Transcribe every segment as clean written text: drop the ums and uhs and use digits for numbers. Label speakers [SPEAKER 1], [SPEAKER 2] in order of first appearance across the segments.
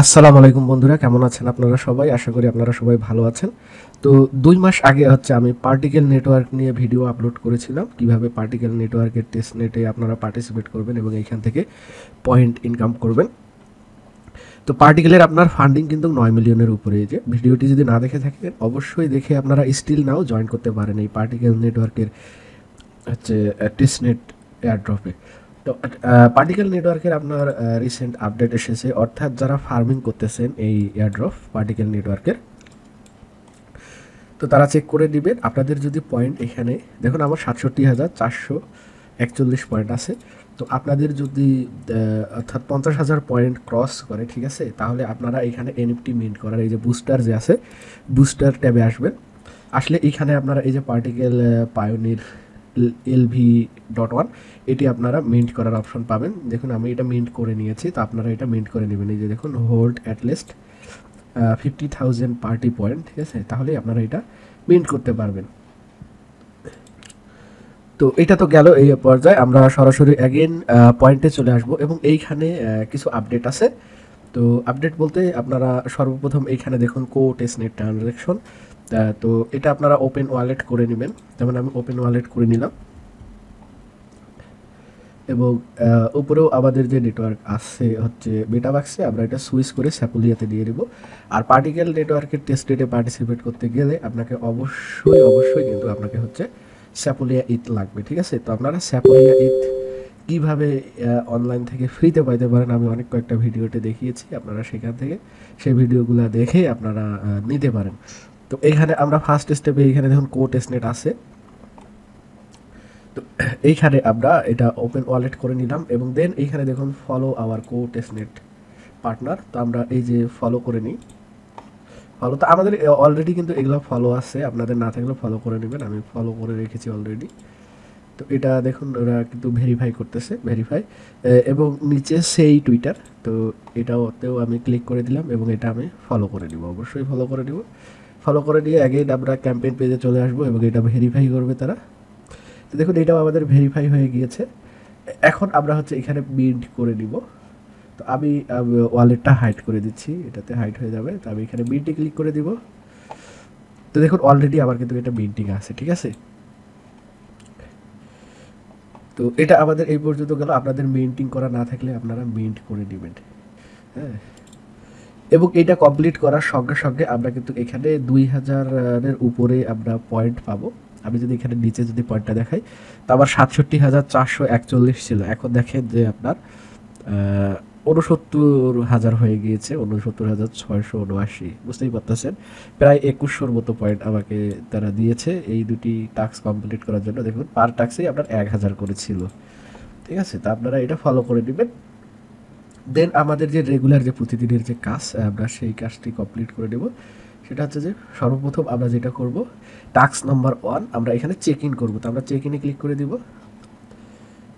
[SPEAKER 1] আসসালামু আলাইকুম বন্ধুরা, কেমন আছেন আপনারা সবাই? আশা করি আপনারা সবাই ভালো আছেন। তো ২ মাস আগে আমি পার্টিকেল নেটওয়ার্ক নিয়ে ভিডিও আপলোড করেছিলাম। কিভাবে পার্টিকেল নেটওয়ার্কের টেস্টনেটে আপনারা পার্টিসিপেট করবেন এবং এইখান থেকে পয়েন্ট ইনকাম করবেন। তো পার্টিকেলের আপনার ফান্ডিং কিন্তু ৯ মিলিয়নের উপরে। এই যে ভিডিওটি যদি না দেখে থাকেন অবশ্যই দেখে আপনারা স্টিল নাও জয়েন করতে পারেন এই পার্টিকেল নেটওয়ার্কের টেস্টনেট এয়ারড্রপে। তো পার্টিকেল নেটওয়ার্কের আপনার রিসেন্ট আপডেট এসেছে, অর্থাৎ যারা ফার্মিং করতেছেন এই এয়ারড্রপ পার্টিকেল নেটওয়ার্কের, তো তারা চেক করে দিবেন আপনাদের যদি পয়েন্ট এখানে দেখুন আমার ৬৭,৪৪১ পয়েন্ট আছে। তো আপনাদের যদি অর্থাৎ ৫০,০০০ পয়েন্ট ক্রস করে, ঠিক আছে, তাহলে আপনারা এখানে এনএফটি মিন্ট করার এই যে বুস্টার যে আছে, বুস্টার ট্যাবে আসবেন। আসলে এখানে আপনারা এই যে পার্টিকেল পায়োনির LV.1 এটি আপনারা মিন্ট করার অপশন পাবেন। দেখুন আমি এটা মিন্ট করে নিয়েছি, তো আপনারা এটা মিন্ট করে নেবেন। এই যে দেখুন হোল্ড অ্যাটলিস্ট 50,000 পার্টি পয়েন্ট, ঠিক আছে, তাহলে আপনারা এটা মিন্ট করতে পারবেন। তো এটা তো গেল এই পর্যায়ে, আমরা সরাসরি অ্যাগেন পয়েন্টে চলে আসব এবং এইখানে কিছু আপডেট আছে। তো আপডেট বলতে আপনারা সর্বপ্রথম এইখানে দেখুন টেস্টনেট ট্রানজ্যাকশন। তো এটা আপনারা ওপেন ওয়ালেট করে নেবেন, যেমন আমি ওপেন ওয়ালেট করে নিলাম। এবং উপরেও আমাদের যে নেটওয়ার্ক আছে মেটাবাক্সে, আমরা এটা সুইচ করে স্যাপুলিয়াতে দিয়ে দিব। আর পার্টিকেল নেটওয়ার্কের টেস্টনেটে পার্টিসিপেট করতে গেলে আপনাকে অবশ্যই কিন্তু আপনাকে স্যাপুলিয়া ইথ লাগবে, ঠিক আছে। তো আপনারা স্যাপুলিয়া ইথ কীভাবে অনলাইন থেকে ফ্রিতে পাইতে পারেন আমি অনেক কয়েকটা ভিডিওতে দেখিয়েছি, আপনারা সেখান থেকে সেই ভিডিওগুলো দেখে আপনারা নিতে পারেন। তো এইখানে আমরা ফার্স্ট স্টেপে এইখানে দেখুন টেস্টনেট আছে। তো এইখানে আমরা এটা ওপেন ওয়ালেট করে নিলাম এবং দেন এইখানে দেখুন ফলো আওয়ার টেস্টনেট পার্টনার। তো আমরা এই যে ফলো করে নিই। ফলো তো আমাদের অলরেডি কিন্তু এগুলো ফলো আছে, আপনাদের না থাকলে ফলো করে নেবেন, আমি ফলো করে রেখেছি অলরেডি। তো এটা দেখুন ওরা কিন্তু ভেরিফাই করতেছে, ভেরিফাই, এবং নিচে সেই টুইটার, তো এটাতেও আমি ক্লিক করে দিলাম এবং এটা আমি ফলো করে দিব, অবশ্যই ফলো করে দিব। ফলো করে দিয়ে অ্যাগেইন আমরা ক্যাম্পেইন পেজে চলে আসবো এবং এটা ভেরিফাই করবে তারা। তো দেখুন এটাও আমাদের ভেরিফাই হয়ে গিয়েছে। এখন আমরা এখানে মিন্ট করে নিব। তো আমি ওয়ালেটটা হাইড করে দিচ্ছি, এটাতে হাইড হয়ে যাবে। তো আমি এখানে মিন্টে ক্লিক করে দিব। তো দেখুন অলরেডি আমার কিন্তু এটা মিন্টিং আছে, ঠিক আছে। তো এটা আমাদের এই পর্যন্ত গেল। আপনাদের মিন্টিং করা না থাকলে আপনারা মিন্ট করে নেবেন, হ্যাঁ। এবং এটা কমপ্লিট করার সঙ্গে সঙ্গে আমরা কিন্তু এখানে ২,০০০-এর উপরে আমরা পয়েন্ট পাবো। আমি যদি এখানে নিচে যদি পয়েন্টটা দেখাই, তো আমার ৬৭,৪৪১ ছিল, এখন দেখেন যে আপনার ৬৯,০০০ হয়ে গিয়েছে, ৬৯,৬৭৯। বুঝতেই পারতেছেন, প্রায় ২১০০-র মতো পয়েন্ট আমাকে তারা দিয়েছে এই দুটি টাস্ক কমপ্লিট করার জন্য। দেখুন পার টাস্কেই আপনার ১,০০০ করে ছিল, ঠিক আছে। তো আপনারা এটা ফলো করে নেবেন। দেন আমাদের যে রেগুলার যে প্রতিদিনের যে কাজ, আমরা সেই কাজটি কমপ্লিট করে নেব। সেটা যে সর্বপ্রথম আমরা যেটা করব, টাস্ক নাম্বার 1 আমরা এখানে চেক ইন করবো। তো আমরা চেক ইনে ক্লিক করে দিব,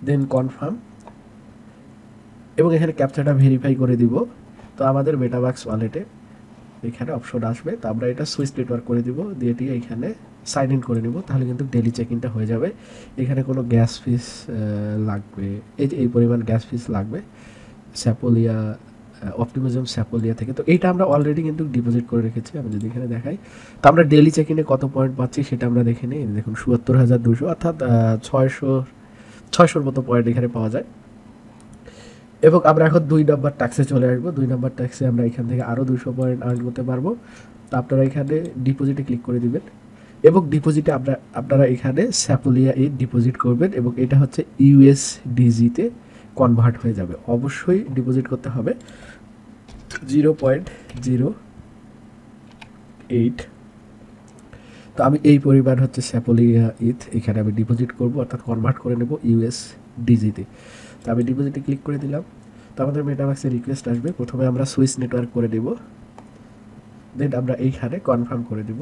[SPEAKER 1] দেন কনফার্ম, এবং এখানে ক্যাপচাটা ভেরিফাই করে দিব। তো আমাদের মেটাবাক্স ওয়ালেটে এখানে অপশন আসবে, তো আমরা এটা সুইচ নেটওয়ার্ক করে দিব, দিয়ে দিয়ে এখানে সাইন ইন করে নিব, তাহলে কিন্তু ডেলি চেক ইনটা হয়ে যাবে। এখানে কোনো গ্যাস ফিস লাগবে, এই যে এই পরিমাণ গ্যাস ফিস লাগবে স্যাপোলিয়া, অপটিমিজম স্যাপোলিয়া থেকে। তো এইটা আমরা অলরেডি কিন্তু ডিপোজিট করে রেখেছি। আমি যদি এখানে দেখাই, তো আমরা ডেলি চেক ইনে কত পয়েন্ট পাচ্ছি সেটা আমরা দেখে নিই। দেখুন ৭৪,২০০, অর্থাৎ ৬০০-৬০০-র মতো পয়েন্ট এখানে পাওয়া যায়। এবং আমরা এখন ২ নম্বর ট্যাক্সে চলে আসবো। ২ নম্বর ট্যাক্সে আমরা এখান থেকে আরও ২০০ পয়েন্ট আর্ন করতে পারবো। তো আপনারা এখানে ডিপোজিটে ক্লিক করে দিবেন এবং ডিপোজিটে আপনারা এখানে স্যাপোলিয়া ইন ডিপোজিট করবেন এবং এটা USDGতে কনভার্ট হয়ে যাবে। অবশ্যই ডিপোজিট করতে হবে 0.08। তো আমি এই পরিমাণ স্যাপোলিয়া ইথ এখানে আমি ডিপোজিট করব, অর্থাৎ কনভার্ট করে নেব USDGতে। তো আমি ডিপোজিটে ক্লিক করে দিলাম। তো আমাদের মেটাবাক্সে রিকোয়েস্ট আসবে, প্রথমে আমরা সুইচ নেটওয়ার্ক করে দেব, দেন আমরা এইখানে কনফার্ম করে দেব।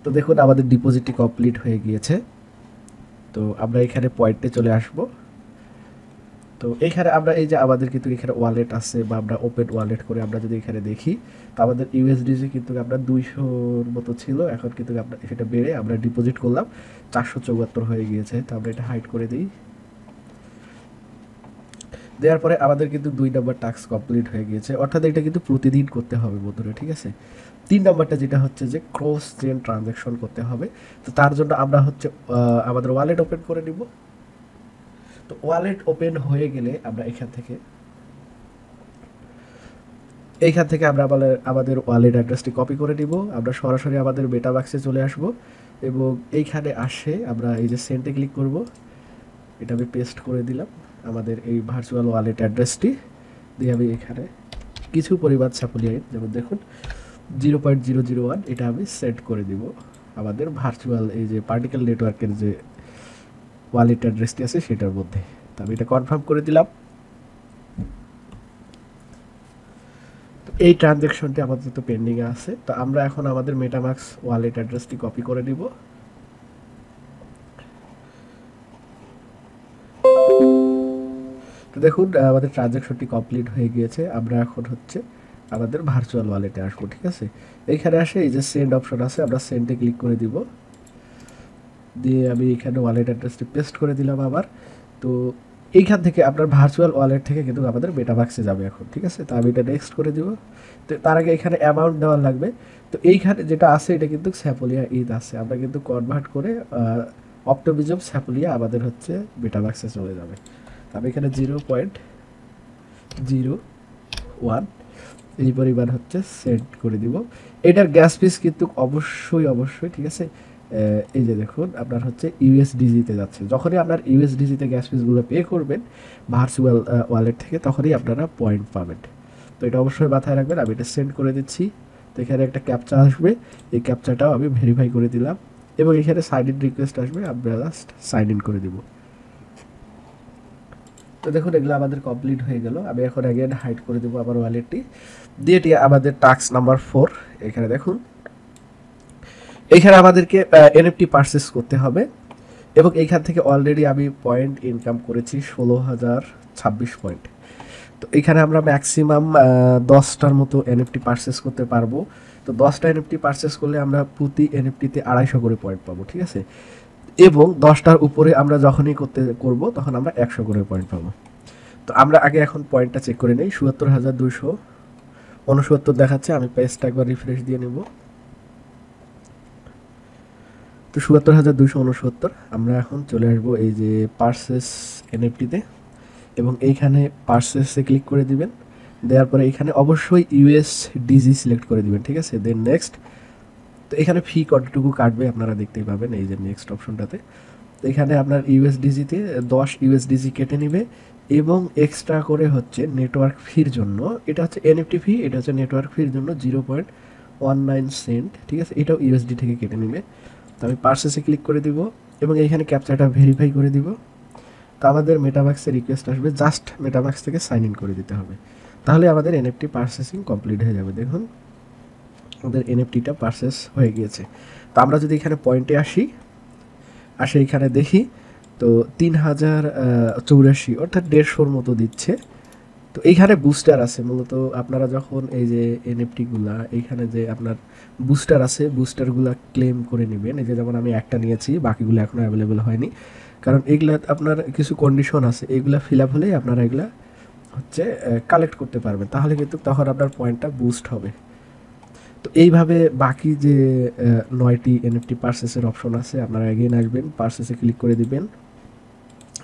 [SPEAKER 1] তো দেখুন আমাদের ডিপোজিটটি কমপ্লিট হয়ে গিয়েছে। তো আমরা এখানে পয়েন্টে চলে আসব। তো এখানে আমরা এই যে আমাদের কিন্তু এখানে ওয়ালেট আছে, বা আমরা ওপেন ওয়ালেট করে আমরা যদি এখানে দেখি, তো আমাদের USDC কিন্তু আমরা ২০০-র মতো ছিল, এখন কিন্তু আমরা সেটা বেড়ে আমরা ডিপোজিট করলাম ৪৭৪ হয়ে গিয়েছে। তো আমরা এটা হাইড করে দিই। দেওয়ার পরে আমাদের কিন্তু 2 নম্বর টাস্ক কমপ্লিট হয়ে গিয়েছে, অর্থাৎ এটা কিন্তু প্রতিদিন করতে হবে বন্ধুরা, ঠিক আছে। 3 নম্বরটা যেটা হচ্ছে যে ক্রস চেইন ট্রানজ্যাকশন করতে হবে। তো তার জন্য আমরা হচ্ছে আমাদের ওয়ালেট ওপেন করে নিব। তো ওয়ালেট ওপেন হয়ে গেলে আমরা এখান থেকে আমরা আমাদের ওয়ালেট অ্যাড্রেসটি কপি করে নিব। আমরা সরাসরি আমাদের মেটাবাক্সে চলে আসব এবং এইখানে আসে আমরা এই যে সেন্ডে ক্লিক করব। এটা আমি পেস্ট করে দিলাম আমাদের এই ভার্চুয়াল ওয়ালেট অ্যাড্রেসটি দিয়ে। আমি এখানে কিছু পরিমাণ স্যাপোলিয়াইন, যেমন দেখুন 0.001, এটা আমি সেট করে দিব আমাদের ভার্চুয়াল এই যে পার্টিকেল নেটওয়ার্কের যে ওয়ালেট অ্যাড্রেসটি আছে সেটার মধ্যে। তো আমি এটা কনফার্ম করে দিলাম। এই ট্রানজ্যাকশনটি আপাতত পেন্ডিং আছে। তো আমরা এখন আমাদের মেটামাক্স ওয়ালেট অ্যাড্রেসটি কপি করে দিব। তো দেখুন আমাদের ট্রানজ্যাকশনটি কমপ্লিট হয়ে গিয়েছে। আমরা এখন হচ্ছে আমাদের ভার্চুয়াল ওয়ালেটে আসবো, ঠিক আছে। এইখানে আসে এই যে সেন্ড অপশন আছে, আমরা সেন্ডে ক্লিক করে দিব। দিয়ে আমি এখানে ওয়ালেট অ্যাড্রেসটি পেস্ট করে দিলাম আবার। তো এইখান থেকে আপনার ভার্চুয়াল ওয়ালেট থেকে কিন্তু আমাদের মেটাবাক্সে যাবে এখন, ঠিক আছে। তো আমি এটা নেক্সট করে দিব। তো তার আগে এখানে অ্যামাউন্ট দেওয়ার লাগবে। তো এইখানে যেটা আছে এটা কিন্তু স্যাপোলিয়া ঈদ আছে, আমরা কিন্তু কনভার্ট করে অপটিমিজম স্যাপোলিয়া আমাদের হচ্ছে মেটাবাক্সে চলে যাবে। তো আমি এখানে 0.01 এই পরিমাণ হচ্ছে সেট করে দিব। এটার গ্যাস ফিস কিন্তু অবশ্যই ঠিক আছে। এই যে দেখুন আপনার হচ্ছে ইউএসডিজিতে যাচ্ছে। যখনই আপনার ইউএসডিজিতে গ্যাস ফিসগুলো পে করবেন ভার্চুয়াল ওয়ালেট থেকে, তখনই আপনারা পয়েন্ট পাবেন। তো এটা অবশ্যই মাথায় রাখবেন। আমি এটা সেন্ড করে দিচ্ছি। তো এখানে একটা ক্যাপচা আসবে, এই ক্যাপচাটাও আমি ভেরিফাই করে দিলাম এবং এখানে সাইন ইন রিকোয়েস্ট আসবে, আমরা জাস্ট সাইন ইন করে দিব। তো দেখুন এগুলো আমাদের কমপ্লিট হয়ে গেল। আমি এখন অ্যাগেন হাইড করে দেবো আমার ওয়ালেটটি দিয়ে। এটি আমাদের টাস্ক নাম্বার 4। এখানে দেখুন এখানে আমাদেরকে এনএফটি পারচেস করতে হবে এবং এইখান থেকে অলরেডি আমি পয়েন্ট ইনকাম করেছি 16,026 পয়েন্ট। তো এখানে আমরা ম্যাক্সিমাম 10টার মতো এনএফটি পারচেস করতে পারবো। তো 10টা এনএফটি পারচেস করলে আমরা প্রতি এনএফটিতে 250 করে পয়েন্ট পাবো, ঠিক আছে। এবং 10টার উপরে আমরা যখনই করব তখন আমরা 100 করে পয়েন্ট পাবো। তো আমরা আগে এখন পয়েন্টটা চেক করে নিই। 77,269 দেখাচ্ছে। আমি পেজটা একবার রিফ্রেশ দিয়ে নেব। তো 77,269। আমরা এখন চলে আসবো এই যে পারচেস এনএফটিতে এবং এইখানে পারচেসে ক্লিক করে দিবেন। দেওয়ার পরে এখানে অবশ্যই ইউএসডিজি সিলেক্ট করে দিবেন, ঠিক আছে। দেন নেক্সট। তো এখানে ফি কতটুকু কাটবে আপনারা দেখতেই পাবেন এই যে নেক্সট অপশনটাতে। তো এখানে আপনার ইউএসডিজিতে 10 ইউএসডিজি কেটে নেবে এবং এক্সট্রা করে হচ্ছে নেটওয়ার্ক ফির জন্য, এটা হচ্ছে এনএফটি ফি, এটা হচ্ছে নেটওয়ার্ক ফির জন্য 0.19 সেন্ট, ঠিক আছে। এটাও ইউএসডি থেকে কেটে নেবে। তো আমি পারচেসে ক্লিক করে দিব এবং এইখানে ক্যাপচাটা ভেরিফাই করে দিব। তো আমাদের মেটামাক্সে রিকোয়েস্ট আসবে, জাস্ট মেটামাক্স থেকে সাইন ইন করে দিতে হবে, তাহলে আমাদের এনএফটি পারচেসিং কমপ্লিট হয়ে যাবে। দেখুন আমাদের এনএফটিটা পারচেস হয়ে গিয়েছে। তো আমরা যদি এখানে পয়েন্টে আসি এখানে দেখি তো 3084 অর্থাৎ 150-র মতো দিচ্ছে। তো এইখানে বুস্টার আছে মূলত। আপনারা যখন এই যে এনএফটিগুলা এইখানে যে আপনার বুস্টার আছে, বুস্টারগুলা ক্লেম করে নেবেন। এই যে যেমন আমি একটা নিয়েছি, বাকিগুলো এখনও অ্যাভেলেবেল হয়নি, কারণ এগুলা আপনার কিছু কন্ডিশন আছে, এগুলা ফিল আপ হলেই আপনারা এগুলা হচ্ছে কালেক্ট করতে পারবেন, তাহলে কিন্তু তখন আপনার পয়েন্টটা বুস্ট হবে। তো এইভাবে বাকি যে 9টি এনএফটি পারচেসের অপশন আছে, আপনারা এগেইন আসবেন, পারচেসে ক্লিক করে দিবেন,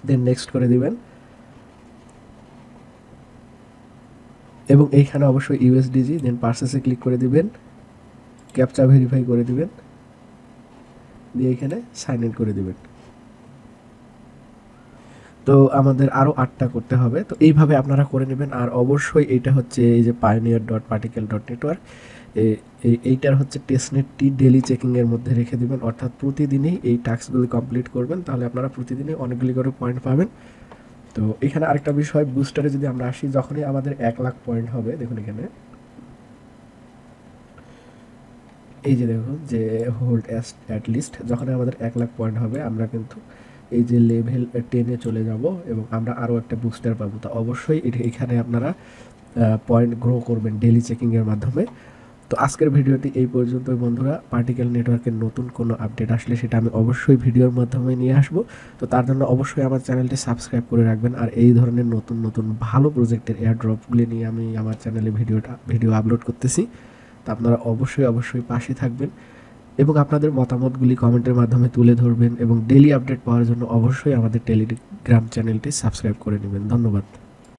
[SPEAKER 1] দেন নেক্সট করে দিবেন এবং এইখানে অবশ্যই ইউএসডিজি, দেন পারচেসে ক্লিক করে দিবেন, ক্যাপচা ভেরিফাই করে দিবেন, দিয়ে এখানে সাইন ইন করে দিবেন। তো আমাদের আরও 8টা করতে হবে। তো এইভাবে আপনারা করে নেবেন। আর অবশ্যই এইটা হচ্ছে এই যে pioneer.particle.network, এইটার হচ্ছে টেস্টনেটটি ডেলি চেকিংয়ের মধ্যে রেখে দেবেন, অর্থাৎ প্রতিদিনই এই টাস্কগুলি কমপ্লিট করবেন, তাহলে আপনারা প্রতিদিনই অনেকগুলি করে পয়েন্ট পাবেন। তো এখানে আরেকটা বিষয়, বুস্টারে যদি আমরা আসি, যখনই আমাদের 1 লাখ পয়েন্ট হবে, দেখুন এখানে এই যে দেখুন যে হোল্ড অ্যাট লিস্ট, যখনই আমাদের 1 লাখ পয়েন্ট হবে আমরা কিন্তু এই যে লেভেল 10-এ চলে যাব এবং আমরা আরও একটা বুস্টার পাবো। তো অবশ্যই এখানে আপনারা পয়েন্ট গ্রো করবেন ডেলি চেকিংয়ের মাধ্যমে। তো আজকের ভিডিওটি এই পর্যন্তই বন্ধুরা। পার্টিকেল নেটওয়ার্কের নতুন কোনো আপডেট আসলে সেটা আমি অবশ্যই ভিডিওর মাধ্যমে নিয়ে আসবো। তো তার জন্য অবশ্যই আমার চ্যানেলটি সাবস্ক্রাইব করে রাখবেন। আর এই ধরনের নতুন নতুন ভালো প্রজেক্টের এয়ারড্রপগুলি নিয়ে আমি আমার চ্যানেলে ভিডিও আপলোড করতেছি। তো আপনারা অবশ্যই পাশে থাকবেন এবং আপনাদের মতামতগুলি কমেন্টের মাধ্যমে তুলে ধরবেন এবং ডেইলি আপডেট পাওয়ার জন্য অবশ্যই আমাদের টেলিগ্রাম চ্যানেলটি সাবস্ক্রাইব করে নেবেন। ধন্যবাদ।